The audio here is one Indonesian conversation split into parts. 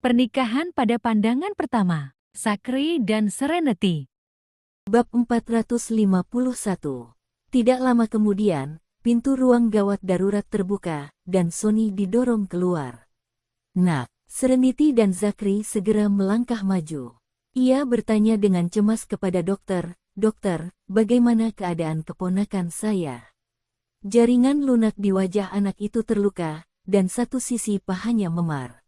Pernikahan pada pandangan pertama, Zachary dan Serenity. Bab 451. Tidak lama kemudian, pintu ruang gawat darurat terbuka, dan Sonny didorong keluar. Nak, Serenity dan Zachary segera melangkah maju. Ia bertanya dengan cemas kepada dokter, "Dokter, bagaimana keadaan keponakan saya?" Jaringan lunak di wajah anak itu terluka, dan satu sisi pahanya memar.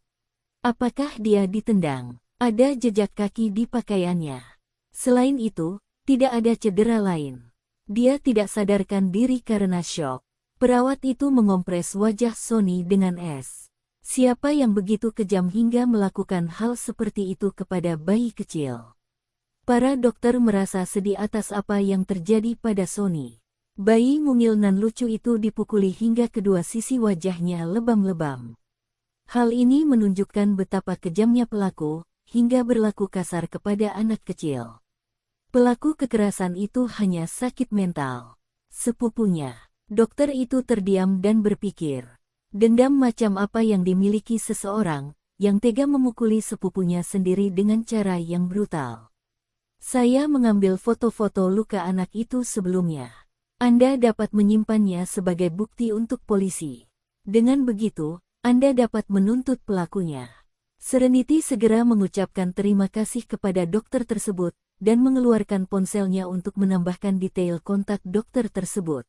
Apakah dia ditendang? Ada jejak kaki di pakaiannya. Selain itu, tidak ada cedera lain. Dia tidak sadarkan diri karena syok. Perawat itu mengompres wajah Sonny dengan es. Siapa yang begitu kejam hingga melakukan hal seperti itu kepada bayi kecil? Para dokter merasa sedih atas apa yang terjadi pada Sonny. Bayi mungil nan lucu itu dipukuli hingga kedua sisi wajahnya lebam-lebam. Hal ini menunjukkan betapa kejamnya pelaku, hingga berlaku kasar kepada anak kecil. Pelaku kekerasan itu hanya sakit mental. Sepupunya, dokter itu terdiam dan berpikir. Dendam macam apa yang dimiliki seseorang, yang tega memukuli sepupunya sendiri dengan cara yang brutal. Saya mengambil foto-foto luka anak itu sebelumnya. Anda dapat menyimpannya sebagai bukti untuk polisi. Dengan begitu, Anda dapat menuntut pelakunya. Serenity segera mengucapkan terima kasih kepada dokter tersebut, dan mengeluarkan ponselnya untuk menambahkan detail kontak dokter tersebut.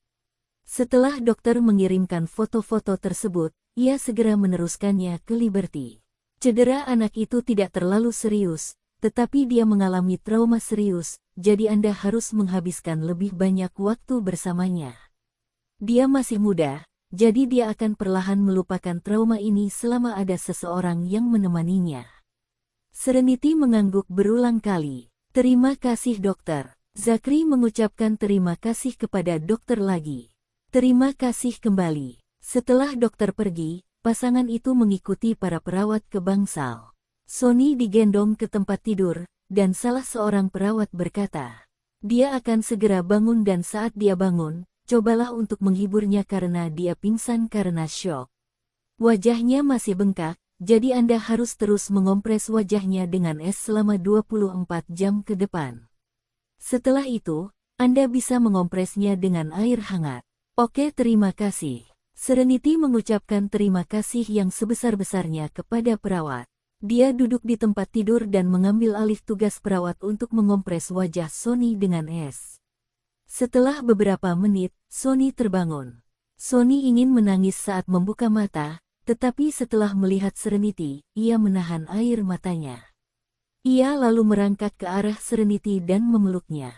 Setelah dokter mengirimkan foto-foto tersebut, ia segera meneruskannya ke Liberty. Cedera anak itu tidak terlalu serius, tetapi dia mengalami trauma serius, jadi Anda harus menghabiskan lebih banyak waktu bersamanya. Dia masih muda, jadi dia akan perlahan melupakan trauma ini selama ada seseorang yang menemaninya. Serenity mengangguk berulang kali. Terima kasih dokter. Zachary mengucapkan terima kasih kepada dokter lagi. Terima kasih kembali. Setelah dokter pergi, pasangan itu mengikuti para perawat ke bangsal. Sonny digendong ke tempat tidur, dan salah seorang perawat berkata, dia akan segera bangun dan saat dia bangun, cobalah untuk menghiburnya karena dia pingsan karena syok. Wajahnya masih bengkak, jadi Anda harus terus mengompres wajahnya dengan es selama 24 jam ke depan. Setelah itu, Anda bisa mengompresnya dengan air hangat. Oke, terima kasih. Serenity mengucapkan terima kasih yang sebesar-besarnya kepada perawat. Dia duduk di tempat tidur dan mengambil alih tugas perawat untuk mengompres wajah Sonny dengan es. Setelah beberapa menit, Sonny terbangun. Sonny ingin menangis saat membuka mata, tetapi setelah melihat Serenity, ia menahan air matanya. Ia lalu merangkak ke arah Serenity dan memeluknya.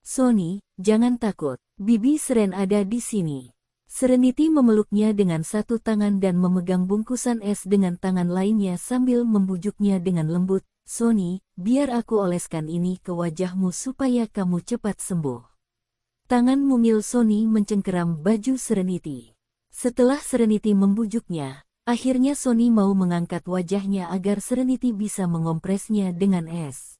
Sonny, jangan takut, Bibi Seren ada di sini. Serenity memeluknya dengan satu tangan dan memegang bungkusan es dengan tangan lainnya sambil membujuknya dengan lembut. Sonny, biar aku oleskan ini ke wajahmu supaya kamu cepat sembuh. Tangan mungil Sonny mencengkeram baju Serenity. Setelah Serenity membujuknya, akhirnya Sonny mau mengangkat wajahnya agar Serenity bisa mengompresnya dengan es.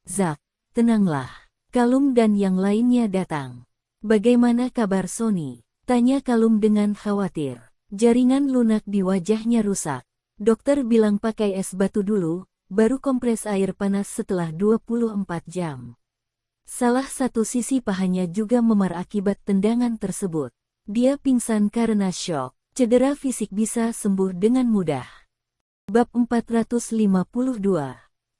Zach, tenanglah. Kalum dan yang lainnya datang. Bagaimana kabar Sonny? Tanya Kalum dengan khawatir. Jaringan lunak di wajahnya rusak. Dokter bilang pakai es batu dulu, baru kompres air panas setelah 24 jam. Salah satu sisi pahanya juga memar akibat tendangan tersebut. Dia pingsan karena syok. Cedera fisik bisa sembuh dengan mudah. Bab 452.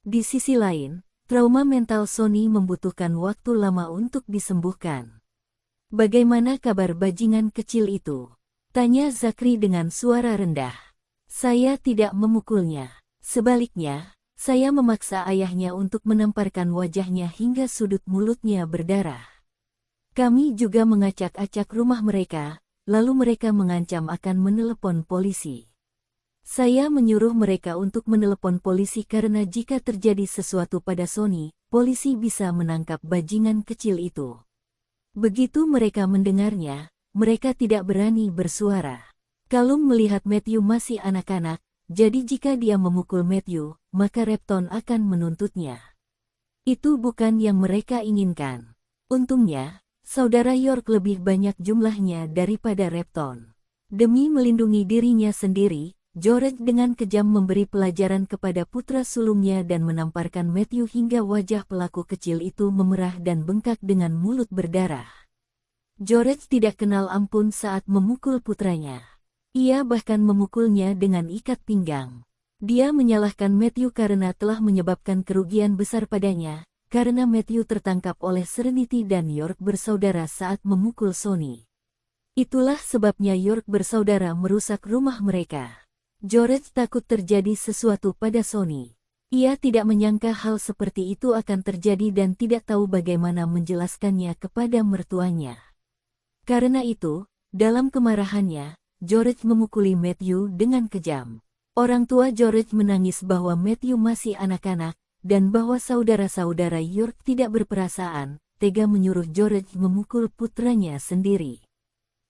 Di sisi lain, trauma mental Sonny membutuhkan waktu lama untuk disembuhkan. Bagaimana kabar bajingan kecil itu? Tanya Zachary dengan suara rendah. Saya tidak memukulnya. Sebaliknya, saya memaksa ayahnya untuk menamparkan wajahnya hingga sudut mulutnya berdarah. Kami juga mengacak-acak rumah mereka, lalu mereka mengancam akan menelepon polisi. Saya menyuruh mereka untuk menelepon polisi karena jika terjadi sesuatu pada Sonny, polisi bisa menangkap bajingan kecil itu. Begitu mereka mendengarnya, mereka tidak berani bersuara. Kalum melihat Matthew masih anak-anak, jadi jika dia memukul Matthew, maka Repton akan menuntutnya. Itu bukan yang mereka inginkan. Untungnya, saudara York lebih banyak jumlahnya daripada Repton. Demi melindungi dirinya sendiri, George dengan kejam memberi pelajaran kepada putra sulungnya dan menamparkan Matthew hingga wajah pelaku kecil itu memerah dan bengkak dengan mulut berdarah. George tidak kenal ampun saat memukul putranya. Ia bahkan memukulnya dengan ikat pinggang. Dia menyalahkan Matthew karena telah menyebabkan kerugian besar padanya, karena Matthew tertangkap oleh Serenity dan York bersaudara saat memukul Sonny. Itulah sebabnya York bersaudara merusak rumah mereka. George takut terjadi sesuatu pada Sonny. Ia tidak menyangka hal seperti itu akan terjadi dan tidak tahu bagaimana menjelaskannya kepada mertuanya. Karena itu, dalam kemarahannya, George memukuli Matthew dengan kejam. Orang tua George menangis bahwa Matthew masih anak-anak, dan bahwa saudara-saudara York tidak berperasaan, tega menyuruh George memukul putranya sendiri.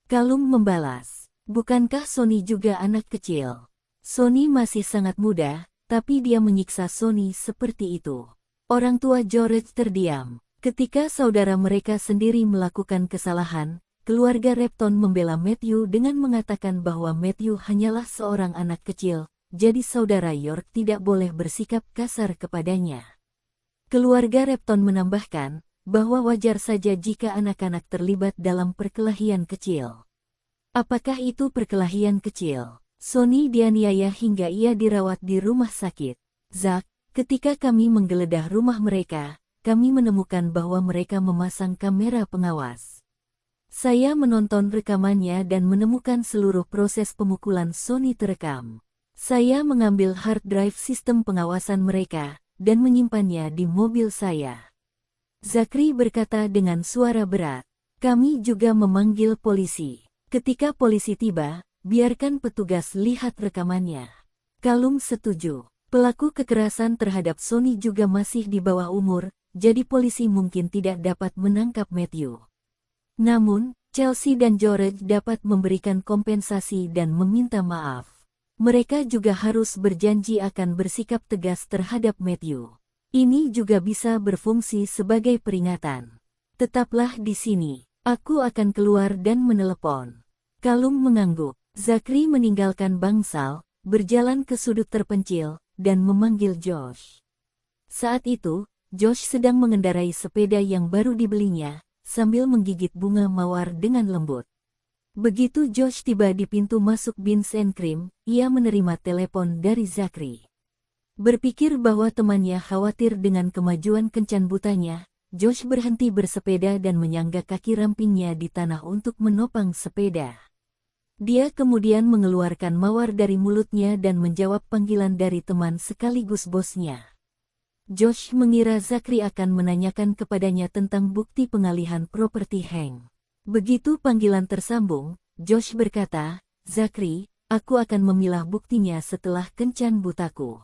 Callum membalas, "Bukankah Sonny juga anak kecil? Sonny masih sangat muda, tapi dia menyiksa Sonny seperti itu." Orang tua George terdiam. Ketika saudara mereka sendiri melakukan kesalahan, keluarga Repton membela Matthew dengan mengatakan bahwa Matthew hanyalah seorang anak kecil, jadi saudara York tidak boleh bersikap kasar kepadanya. Keluarga Repton menambahkan bahwa wajar saja jika anak-anak terlibat dalam perkelahian kecil. Apakah itu perkelahian kecil? Sonny dianiaya hingga ia dirawat di rumah sakit. Zack, ketika kami menggeledah rumah mereka, kami menemukan bahwa mereka memasang kamera pengawas. Saya menonton rekamannya dan menemukan seluruh proses pemukulan Sonny terekam. Saya mengambil hard drive sistem pengawasan mereka dan menyimpannya di mobil saya. Zachary berkata dengan suara berat. Kami juga memanggil polisi. Ketika polisi tiba, biarkan petugas lihat rekamannya. Callum setuju. Pelaku kekerasan terhadap Sonny juga masih di bawah umur, jadi polisi mungkin tidak dapat menangkap Matthew. Namun, Chelsea dan George dapat memberikan kompensasi dan meminta maaf. Mereka juga harus berjanji akan bersikap tegas terhadap Matthew. Ini juga bisa berfungsi sebagai peringatan. Tetaplah di sini. Aku akan keluar dan menelepon. Callum mengangguk. Zachary meninggalkan bangsal, berjalan ke sudut terpencil, dan memanggil Josh. Saat itu, Josh sedang mengendarai sepeda yang baru dibelinya, sambil menggigit bunga mawar dengan lembut. Begitu Josh tiba di pintu masuk Beans and Cream, ia menerima telepon dari Zachary. Berpikir bahwa temannya khawatir dengan kemajuan kencan butanya, Josh berhenti bersepeda dan menyangga kaki rampingnya di tanah untuk menopang sepeda. Dia kemudian mengeluarkan mawar dari mulutnya dan menjawab panggilan dari teman sekaligus bosnya. Josh mengira Zachary akan menanyakan kepadanya tentang bukti pengalihan properti Hank. Begitu panggilan tersambung, Josh berkata, "Zachary, aku akan memilah buktinya setelah kencan butaku.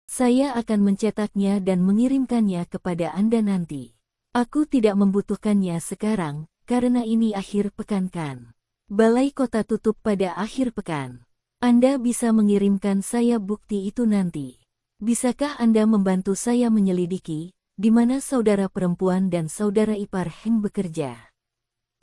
Saya akan mencetaknya dan mengirimkannya kepada Anda nanti. Aku tidak membutuhkannya sekarang, karena ini akhir pekan kan. Balai kota tutup pada akhir pekan. Anda bisa mengirimkan saya bukti itu nanti. Bisakah Anda membantu saya menyelidiki, di mana saudara perempuan dan saudara ipar Hank bekerja?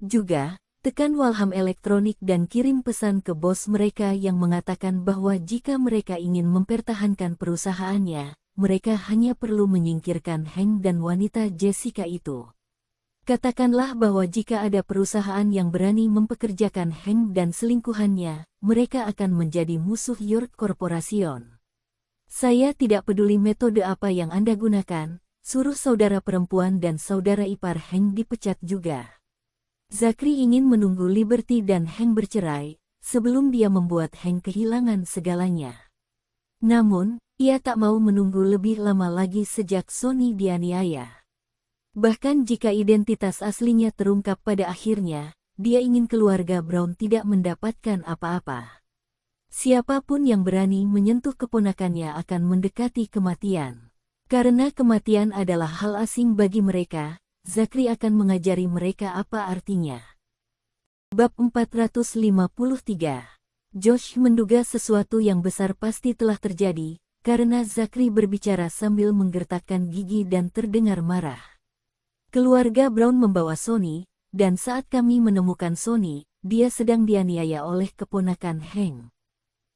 Juga, tekan Walham Elektronik dan kirim pesan ke bos mereka yang mengatakan bahwa jika mereka ingin mempertahankan perusahaannya, mereka hanya perlu menyingkirkan Hank dan wanita Jessica itu. Katakanlah bahwa jika ada perusahaan yang berani mempekerjakan Hank dan selingkuhannya, mereka akan menjadi musuh York Corporation. Saya tidak peduli metode apa yang Anda gunakan, suruh saudara perempuan dan saudara ipar Hank dipecat juga." Zachary ingin menunggu Liberty dan Hank bercerai, sebelum dia membuat Hank kehilangan segalanya. Namun, ia tak mau menunggu lebih lama lagi sejak Sonny dianiaya. Bahkan jika identitas aslinya terungkap pada akhirnya, dia ingin keluarga Brown tidak mendapatkan apa-apa. Siapapun yang berani menyentuh keponakannya akan mendekati kematian. Karena kematian adalah hal asing bagi mereka, Zachary akan mengajari mereka apa artinya. Bab 453. Josh menduga sesuatu yang besar pasti telah terjadi, karena Zachary berbicara sambil menggertakkan gigi dan terdengar marah. Keluarga Brown membawa Sonny, dan saat kami menemukan Sonny, dia sedang dianiaya oleh keponakan Hank.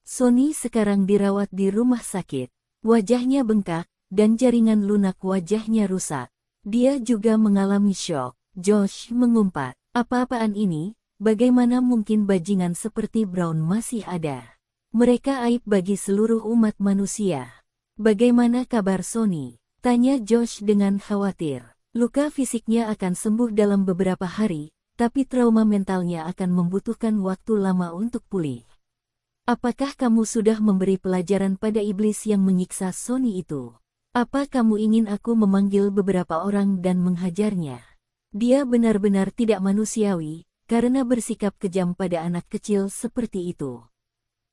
Sony sekarang dirawat di rumah sakit. Wajahnya bengkak, dan jaringan lunak wajahnya rusak. Dia juga mengalami syok. Josh mengumpat, apa-apaan ini? Bagaimana mungkin bajingan seperti Brown masih ada? Mereka aib bagi seluruh umat manusia. Bagaimana kabar Sony? Tanya Josh dengan khawatir. Luka fisiknya akan sembuh dalam beberapa hari, tapi trauma mentalnya akan membutuhkan waktu lama untuk pulih. Apakah kamu sudah memberi pelajaran pada iblis yang menyiksa Sony itu? Apa kamu ingin aku memanggil beberapa orang dan menghajarnya? Dia benar-benar tidak manusiawi, karena bersikap kejam pada anak kecil seperti itu.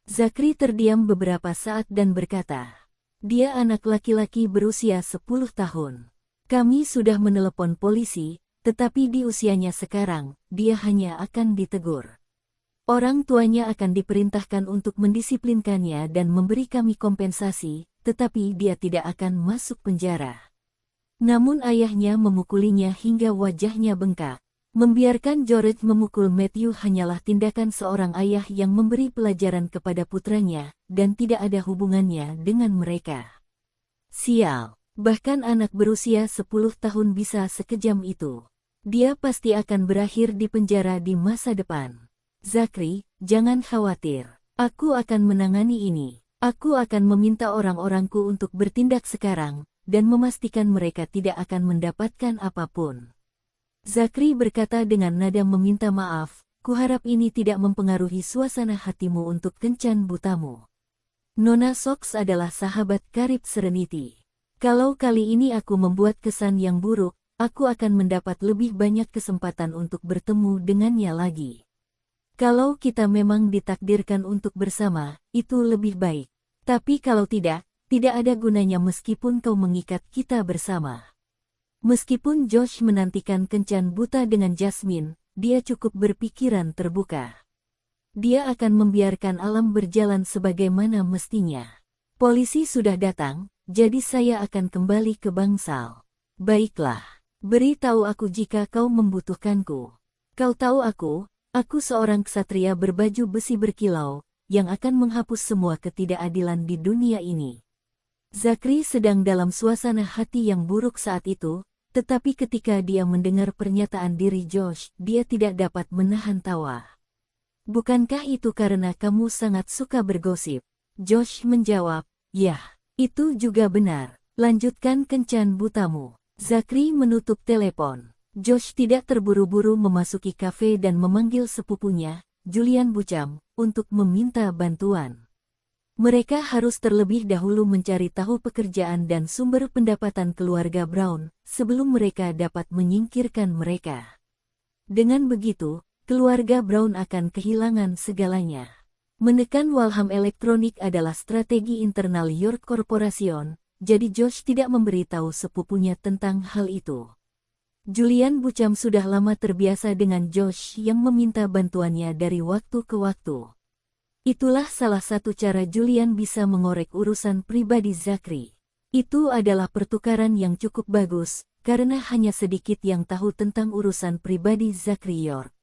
Zachary terdiam beberapa saat dan berkata, dia anak laki-laki berusia 10 tahun. Kami sudah menelepon polisi, tetapi di usianya sekarang, dia hanya akan ditegur. Orang tuanya akan diperintahkan untuk mendisiplinkannya dan memberi kami kompensasi, tetapi dia tidak akan masuk penjara. Namun ayahnya memukulinya hingga wajahnya bengkak. Membiarkan George memukul Matthew hanyalah tindakan seorang ayah yang memberi pelajaran kepada putranya, dan tidak ada hubungannya dengan mereka. Sial, bahkan anak berusia 10 tahun bisa sekejam itu. Dia pasti akan berakhir di penjara di masa depan. Zachary, jangan khawatir. Aku akan menangani ini. Aku akan meminta orang-orangku untuk bertindak sekarang, dan memastikan mereka tidak akan mendapatkan apapun. Zachary berkata dengan nada meminta maaf, kuharap ini tidak mempengaruhi suasana hatimu untuk kencan butamu. Nona Sox adalah sahabat karib Serenity. Kalau kali ini aku membuat kesan yang buruk, aku akan mendapat lebih banyak kesempatan untuk bertemu dengannya lagi. Kalau kita memang ditakdirkan untuk bersama, itu lebih baik. Tapi kalau tidak ada gunanya meskipun kau mengikat kita bersama. Meskipun Josh menantikan kencan buta dengan Jasmine, dia cukup berpikiran terbuka. Dia akan membiarkan alam berjalan sebagaimana mestinya. Polisi sudah datang, jadi saya akan kembali ke bangsal. Baiklah, beritahu aku jika kau membutuhkanku. Kau tahu Aku seorang ksatria berbaju besi berkilau, yang akan menghapus semua ketidakadilan di dunia ini. Zachary sedang dalam suasana hati yang buruk saat itu, tetapi ketika dia mendengar pernyataan diri Josh, dia tidak dapat menahan tawa. Bukankah itu karena kamu sangat suka bergosip? Josh menjawab, yah, itu juga benar. Lanjutkan kencan butamu. Zachary menutup telepon. Josh tidak terburu-buru memasuki kafe dan memanggil sepupunya, Julian Bucam, untuk meminta bantuan. Mereka harus terlebih dahulu mencari tahu pekerjaan dan sumber pendapatan keluarga Brown, sebelum mereka dapat menyingkirkan mereka. Dengan begitu, keluarga Brown akan kehilangan segalanya. Menekan Walham Elektronik adalah strategi internal York Corporation, jadi Josh tidak memberitahu sepupunya tentang hal itu. Julian Bucam sudah lama terbiasa dengan Josh yang meminta bantuannya dari waktu ke waktu. Itulah salah satu cara Julian bisa mengorek urusan pribadi Zachary. Itu adalah pertukaran yang cukup bagus, karena hanya sedikit yang tahu tentang urusan pribadi Zachary York.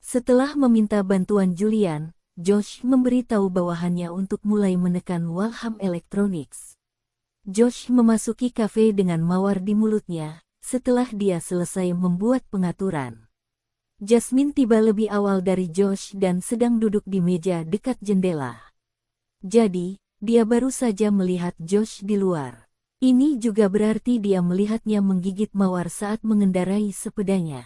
Setelah meminta bantuan Julian, Josh memberitahu bawahannya untuk mulai menekan Walham Electronics. Josh memasuki kafe dengan mawar di mulutnya, setelah dia selesai membuat pengaturan. Jasmine tiba lebih awal dari Josh dan sedang duduk di meja dekat jendela. Jadi, dia baru saja melihat Josh di luar. Ini juga berarti dia melihatnya menggigit mawar saat mengendarai sepedanya.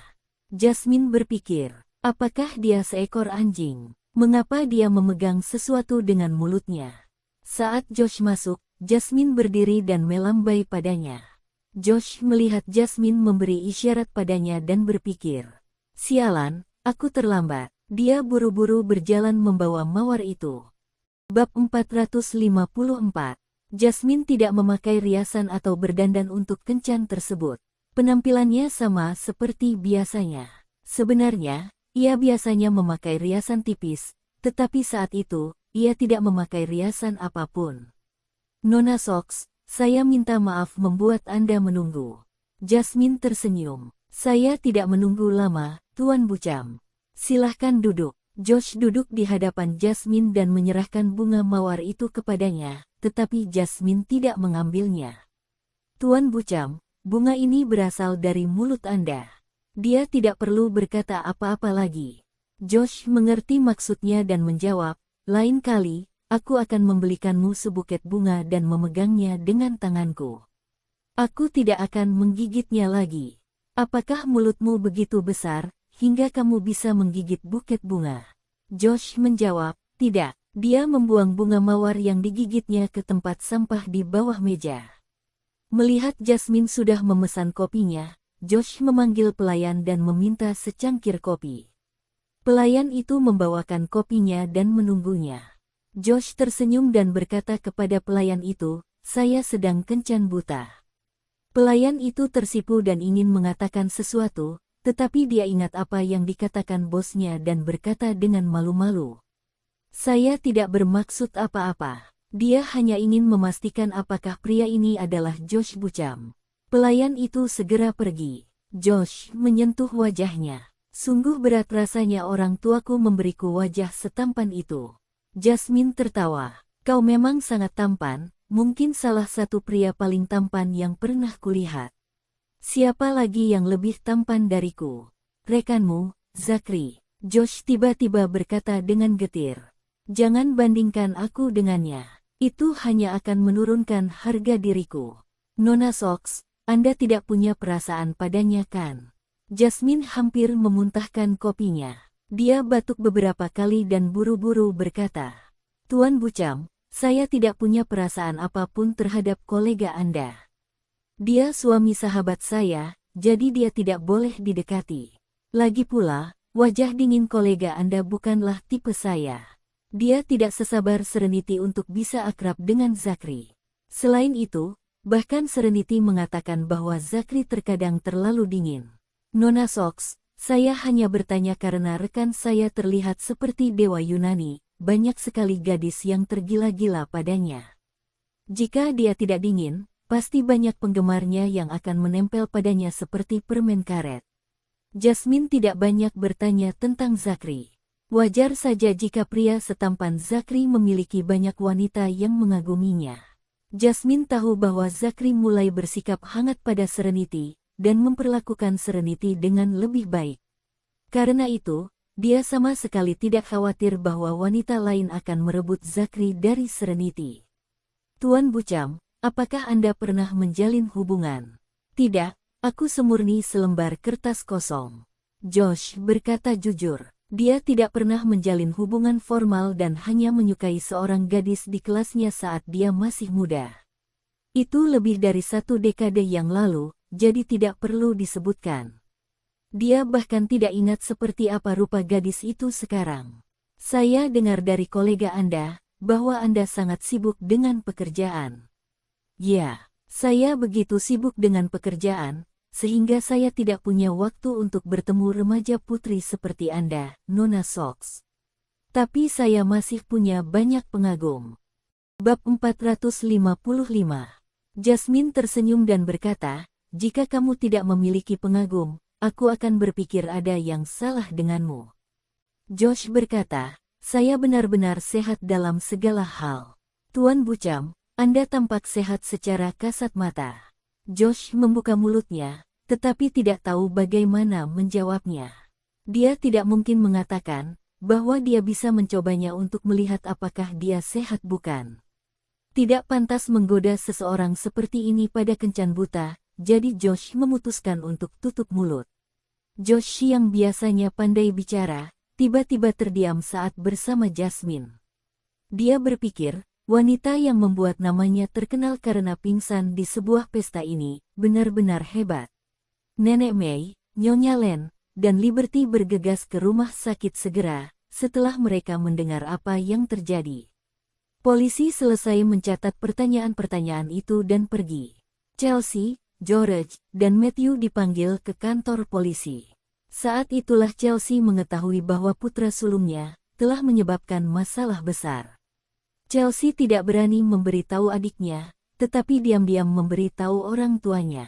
Jasmine berpikir, apakah dia seekor anjing? Mengapa dia memegang sesuatu dengan mulutnya? Saat Josh masuk, Jasmine berdiri dan melambai padanya. Josh melihat Jasmine memberi isyarat padanya dan berpikir, sialan, aku terlambat. Dia buru-buru berjalan membawa mawar itu. Bab 454. Jasmine tidak memakai riasan atau berdandan untuk kencan tersebut. Penampilannya sama seperti biasanya. Sebenarnya, ia biasanya memakai riasan tipis, tetapi saat itu, ia tidak memakai riasan apapun. Nona Sox, saya minta maaf membuat Anda menunggu. Jasmine tersenyum. Saya tidak menunggu lama, Tuan Bucam. Silahkan duduk. Josh duduk di hadapan Jasmine dan menyerahkan bunga mawar itu kepadanya, tetapi Jasmine tidak mengambilnya. Tuan Bucam, bunga ini berasal dari mulut Anda. Dia tidak perlu berkata apa-apa lagi. Josh mengerti maksudnya dan menjawab, lain kali, aku akan membelikanmu sebuket bunga dan memegangnya dengan tanganku. Aku tidak akan menggigitnya lagi. Apakah mulutmu begitu besar, hingga kamu bisa menggigit buket bunga? Josh menjawab, tidak. Dia membuang bunga mawar yang digigitnya ke tempat sampah di bawah meja. Melihat Jasmine sudah memesan kopinya, Josh memanggil pelayan dan meminta secangkir kopi. Pelayan itu membawakan kopinya dan menunggunya. Josh tersenyum dan berkata kepada pelayan itu, saya sedang kencan buta. Pelayan itu tersipu dan ingin mengatakan sesuatu, tetapi dia ingat apa yang dikatakan bosnya dan berkata dengan malu-malu. Saya tidak bermaksud apa-apa. Dia hanya ingin memastikan apakah pria ini adalah Josh Bucam. Pelayan itu segera pergi. Josh menyentuh wajahnya. Sungguh berat rasanya orang tuaku memberiku wajah setampan itu. Jasmine tertawa. Kau memang sangat tampan, mungkin salah satu pria paling tampan yang pernah kulihat. Siapa lagi yang lebih tampan dariku? Rekanmu, Zachary. Josh tiba-tiba berkata dengan getir. Jangan bandingkan aku dengannya. Itu hanya akan menurunkan harga diriku. Nona Sox, Anda tidak punya perasaan padanya kan? Jasmine hampir memuntahkan kopinya. Dia batuk beberapa kali dan buru-buru berkata, Tuan Bucam, saya tidak punya perasaan apapun terhadap kolega Anda. Dia suami sahabat saya, jadi dia tidak boleh didekati. Lagi pula, wajah dingin kolega Anda bukanlah tipe saya. Dia tidak sesabar Serenity untuk bisa akrab dengan Zachary. Selain itu, bahkan Serenity mengatakan bahwa Zachary terkadang terlalu dingin. Nona Sox, saya hanya bertanya karena rekan saya terlihat seperti dewa Yunani. Banyak sekali gadis yang tergila-gila padanya. Jika dia tidak dingin, pasti banyak penggemarnya yang akan menempel padanya seperti permen karet. Jasmine tidak banyak bertanya tentang Zachary. Wajar saja jika pria setampan Zachary memiliki banyak wanita yang mengaguminya. Jasmine tahu bahwa Zachary mulai bersikap hangat pada Serenity, dan memperlakukan Serenity dengan lebih baik. Karena itu, dia sama sekali tidak khawatir bahwa wanita lain akan merebut Zachary dari Serenity. Tuan Bucam, apakah Anda pernah menjalin hubungan? Tidak, aku semurni selembar kertas kosong. Josh berkata jujur. Dia tidak pernah menjalin hubungan formal dan hanya menyukai seorang gadis di kelasnya saat dia masih muda. Itu lebih dari 1 dekade yang lalu, jadi tidak perlu disebutkan. Dia bahkan tidak ingat seperti apa rupa gadis itu sekarang. Saya dengar dari kolega Anda, bahwa Anda sangat sibuk dengan pekerjaan. Ya, saya begitu sibuk dengan pekerjaan, sehingga saya tidak punya waktu untuk bertemu remaja putri seperti Anda, Nona Sox. Tapi saya masih punya banyak pengagum. Bab 455. Jasmine tersenyum dan berkata, jika kamu tidak memiliki pengagum, aku akan berpikir ada yang salah denganmu. Josh berkata, saya benar-benar sehat dalam segala hal. Tuan Bucam, Anda tampak sehat secara kasat mata. Josh membuka mulutnya, tetapi tidak tahu bagaimana menjawabnya. Dia tidak mungkin mengatakan, bahwa dia bisa mencobanya untuk melihat apakah dia sehat bukan. Tidak pantas menggoda seseorang seperti ini pada kencan buta, jadi Josh memutuskan untuk tutup mulut. Josh yang biasanya pandai bicara, tiba-tiba terdiam saat bersama Jasmine. Dia berpikir, wanita yang membuat namanya terkenal karena pingsan di sebuah pesta ini, benar-benar hebat. Nenek May, Nyonya Len, dan Liberty bergegas ke rumah sakit segera, setelah mereka mendengar apa yang terjadi. Polisi selesai mencatat pertanyaan-pertanyaan itu dan pergi. Chelsea, George, dan Matthew dipanggil ke kantor polisi. Saat itulah Chelsea mengetahui bahwa putra sulungnya telah menyebabkan masalah besar. Chelsea tidak berani memberitahu adiknya, tetapi diam-diam memberitahu orang tuanya.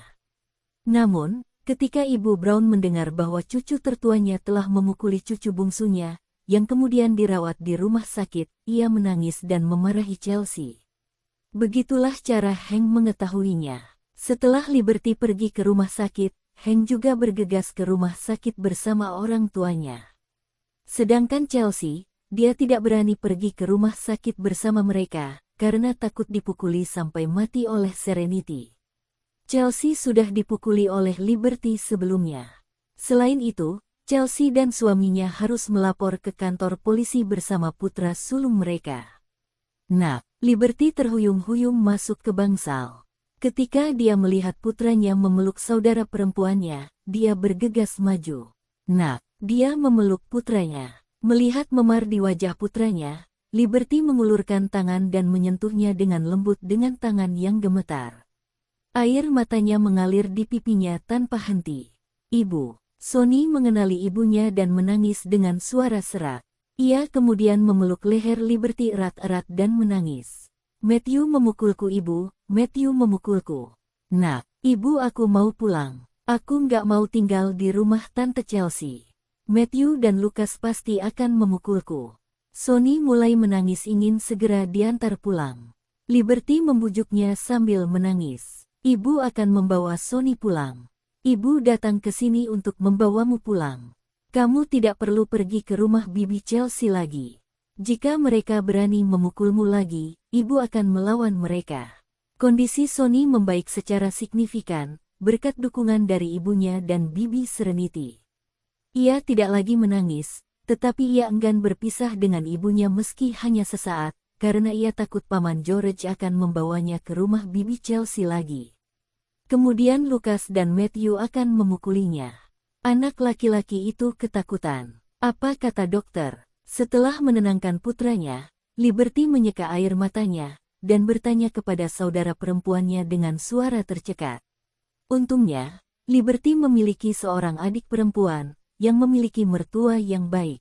Namun, ketika Ibu Brown mendengar bahwa cucu tertuanya telah memukuli cucu bungsunya, yang kemudian dirawat di rumah sakit. Ia menangis dan memarahi Chelsea. Begitulah cara Hank mengetahuinya. Setelah Liberty pergi ke rumah sakit, Hank juga bergegas ke rumah sakit bersama orang tuanya. Sedangkan Chelsea, dia tidak berani pergi ke rumah sakit bersama mereka, karena takut dipukuli sampai mati oleh Serenity. Chelsea sudah dipukuli oleh Liberty sebelumnya. Selain itu, Chelsea dan suaminya harus melapor ke kantor polisi bersama putra sulung mereka. Nak, Liberty terhuyung-huyung masuk ke bangsal. Ketika dia melihat putranya memeluk saudara perempuannya, dia bergegas maju. Nak, dia memeluk putranya. Melihat memar di wajah putranya, Liberty mengulurkan tangan dan menyentuhnya dengan lembut dengan tangan yang gemetar. Air matanya mengalir di pipinya tanpa henti. Ibu. Sonny mengenali ibunya dan menangis dengan suara serak. Ia kemudian memeluk leher Liberty erat-erat dan menangis. Matthew memukulku ibu, Matthew memukulku. Nak, ibu aku mau pulang. Aku nggak mau tinggal di rumah Tante Chelsea. Matthew dan Lucas pasti akan memukulku. Sonny mulai menangis ingin segera diantar pulang. Liberty membujuknya sambil menangis. Ibu akan membawa Sonny pulang. Ibu datang ke sini untuk membawamu pulang. Kamu tidak perlu pergi ke rumah bibi Chelsea lagi. Jika mereka berani memukulmu lagi, ibu akan melawan mereka. Kondisi Sonny membaik secara signifikan, berkat dukungan dari ibunya dan bibi Serenity. Ia tidak lagi menangis, tetapi ia enggan berpisah dengan ibunya meski hanya sesaat, karena ia takut paman George akan membawanya ke rumah bibi Chelsea lagi. Kemudian Lucas dan Matthew akan memukulinya. Anak laki-laki itu ketakutan. Apa kata dokter? Setelah menenangkan putranya, Liberty menyeka air matanya, dan bertanya kepada saudara perempuannya dengan suara tercekat. Untungnya, Liberty memiliki seorang adik perempuan, yang memiliki mertua yang baik.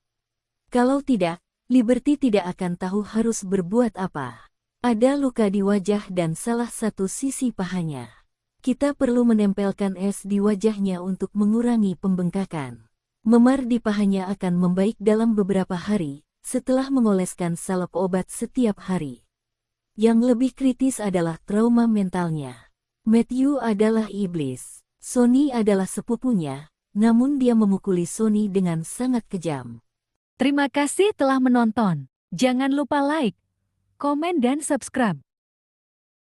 Kalau tidak, Liberty tidak akan tahu harus berbuat apa. Ada luka di wajah dan salah satu sisi pahanya. Kita perlu menempelkan es di wajahnya untuk mengurangi pembengkakan. Memar di pahanya akan membaik dalam beberapa hari, setelah mengoleskan salep obat setiap hari. Yang lebih kritis adalah trauma mentalnya. Matthew adalah iblis. Sonny adalah sepupunya, namun dia memukuli Sonny dengan sangat kejam. Terima kasih telah menonton. Jangan lupa like, komen dan subscribe.